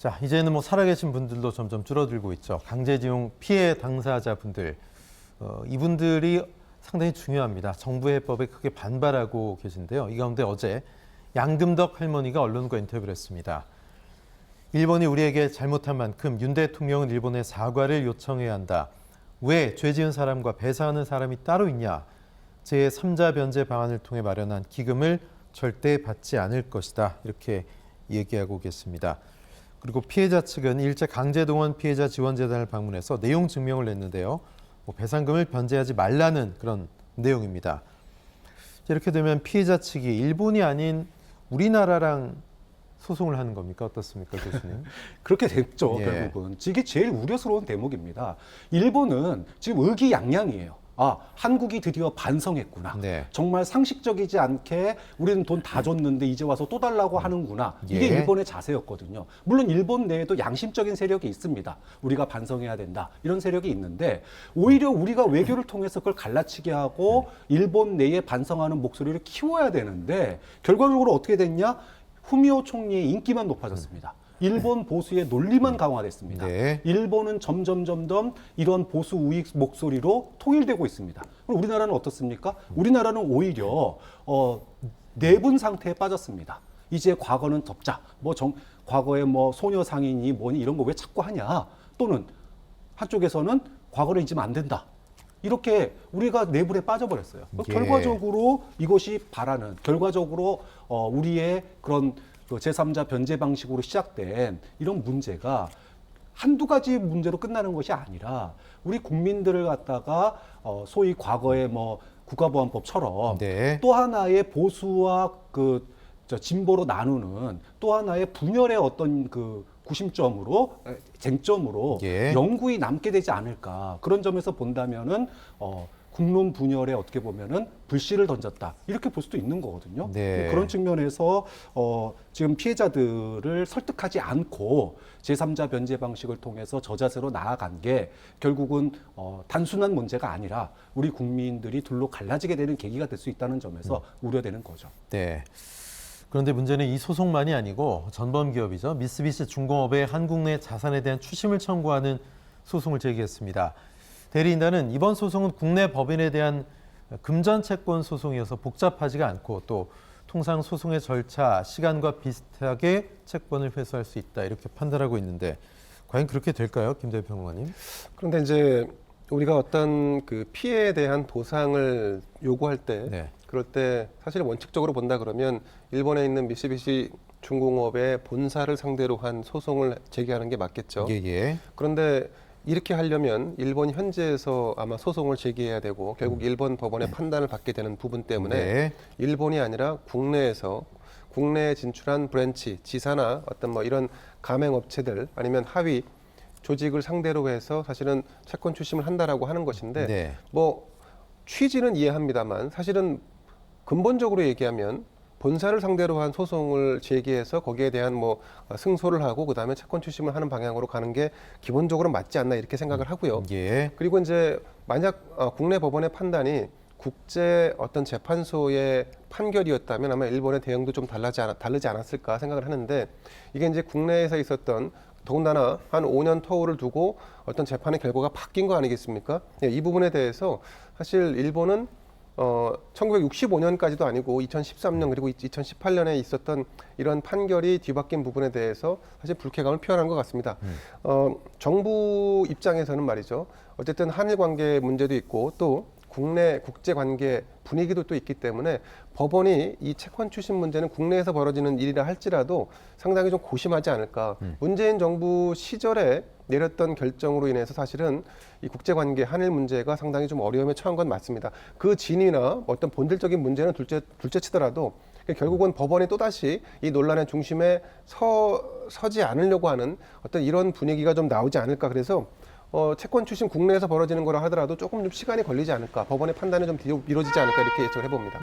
자, 이제는 뭐 살아계신 분들도 점점 줄어들고 있죠. 강제징용 피해 당사자분들, 이분들이 상당히 중요합니다. 정부의 해법에 크게 반발하고 계신데요. 이 가운데 어제 양금덕 할머니가 언론과 인터뷰를 했습니다. 일본이 우리에게 잘못한 만큼 윤 대통령은 일본에 사과를 요청해야 한다. 왜 죄 지은 사람과 배상하는 사람이 따로 있냐. 제3자 변제 방안을 통해 마련한 기금을 절대 받지 않을 것이다. 이렇게 얘기하고 계십니다. 그리고 피해자 측은 일제 강제동원 피해자 지원재단을 방문해서 내용 증명을 냈는데요. 배상금을 변제하지 말라는 그런 내용입니다. 이렇게 되면 피해자 측이 일본이 아닌 우리나라랑 소송을 하는 겁니까? 어떻습니까, 교수님? 그렇게 됐죠, 예. 결국은. 이게 제일 우려스러운 대목입니다. 일본은 지금 의기양양이에요. 아, 한국이 드디어 반성했구나. 네. 정말 상식적이지 않게 우리는 돈 다 줬는데 이제 와서 또 달라고 하는구나. 이게 예. 일본의 자세였거든요. 물론 일본 내에도 양심적인 세력이 있습니다. 우리가 반성해야 된다. 이런 세력이 있는데 오히려 우리가 외교를 통해서 그걸 갈라치게 하고 일본 내에 반성하는 목소리를 키워야 되는데 결과적으로 어떻게 됐냐? 후미오 총리의 인기만 높아졌습니다. 일본 보수의 논리만 강화됐습니다. 네. 일본은 점점 이런 보수 우익 목소리로 통일되고 있습니다. 그럼 우리나라는 어떻습니까? 우리나라는 오히려 내분 상태에 빠졌습니다. 이제 과거는 덮자. 과거에 소녀 상인이 뭐니 이런 거 왜 자꾸 하냐? 또는 한쪽에서는 과거를 잊으면 안 된다. 이렇게 우리가 내분에 빠져버렸어요. 예. 결과적으로 이것이 결과적으로 우리의 그런 제3자 변제 방식으로 시작된 이런 문제가 한두 가지 문제로 끝나는 것이 아니라 우리 국민들을 갖다가 소위 과거의 국가보안법처럼 네. 또 하나의 보수와 진보로 나누는 또 하나의 분열의 어떤 구심점으로 쟁점으로 예. 영구히 남게 되지 않을까. 그런 점에서 본다면은 국론 분열에 어떻게 보면은 불씨를 던졌다. 이렇게 볼 수도 있는 거거든요. 네. 그런 측면에서 지금 피해자들을 설득하지 않고 제3자 변제 방식을 통해서 저자세로 나아간 게 결국은 단순한 문제가 아니라 우리 국민들이 둘로 갈라지게 되는 계기가 될 수 있다는 점에서 우려되는 거죠. 네. 그런데 문제는 이 소송만이 아니고 전범 기업이죠. 미쓰비시 중공업의 한국 내 자산에 대한 추심을 청구하는 소송을 제기했습니다. 대리인단은 이번 소송은 국내 법인에 대한 금전 채권 소송이어서 복잡하지가 않고 또 통상 소송의 절차, 시간과 비슷하게 채권을 회수할 수 있다 이렇게 판단하고 있는데 과연 그렇게 될까요, 김 대평론가님? 그런데 이제 우리가 어떤 피해에 대한 보상을 요구할 때, 네. 그럴 때 사실 원칙적으로 본다 그러면 일본에 있는 미쓰비시 중공업의 본사를 상대로 한 소송을 제기하는 게 맞겠죠. 예. 그런데 이렇게 하려면 일본 현지에서 아마 소송을 제기해야 되고 결국 일본 법원의 판단을 받게 되는 부분 때문에 네. 일본이 아니라 국내에 진출한 브랜치, 지사나 어떤 이런 가맹업체들 아니면 하위 조직을 상대로 해서 사실은 채권 추심을 한다라고 하는 것인데 네. 취지는 이해합니다만 사실은 근본적으로 얘기하면 본사를 상대로 한 소송을 제기해서 거기에 대한 승소를 하고 그다음에 채권 추심을 하는 방향으로 가는 게 기본적으로 맞지 않나 이렇게 생각을 하고요. 예. 그리고 이제 만약 국내 법원의 판단이 국제 어떤 재판소의 판결이었다면 아마 일본의 대응도 좀 다르지 않았을까 생각을 하는데 이게 이제 국내에서 있었던 더군다나 한 5년 터울을 두고 어떤 재판의 결과가 바뀐 거 아니겠습니까? 이 부분에 대해서 사실 일본은 1965년까지도 아니고 2013년 그리고 2018년에 있었던 이런 판결이 뒤바뀐 부분에 대해서 사실 불쾌감을 표현한 것 같습니다. 정부 입장에서는 말이죠. 어쨌든 한일 관계 문제도 있고 또 국내 국제 관계 분위기도 또 있기 때문에 법원이 이 채권 추심 문제는 국내에서 벌어지는 일이라 할지라도 상당히 좀 고심하지 않을까. 문재인 정부 시절에 내렸던 결정으로 인해서 사실은 이 국제 관계 한일 문제가 상당히 좀 어려움에 처한 건 맞습니다. 그 진위나 어떤 본질적인 문제는 둘째 치더라도 결국은 법원이 또다시 이 논란의 중심에 서지 않으려고 하는 어떤 이런 분위기가 좀 나오지 않을까. 그래서 채권 추심 국내에서 벌어지는 거라 하더라도 조금 좀 시간이 걸리지 않을까. 법원의 판단이 좀 미뤄지지 않을까 이렇게 예측을 해봅니다.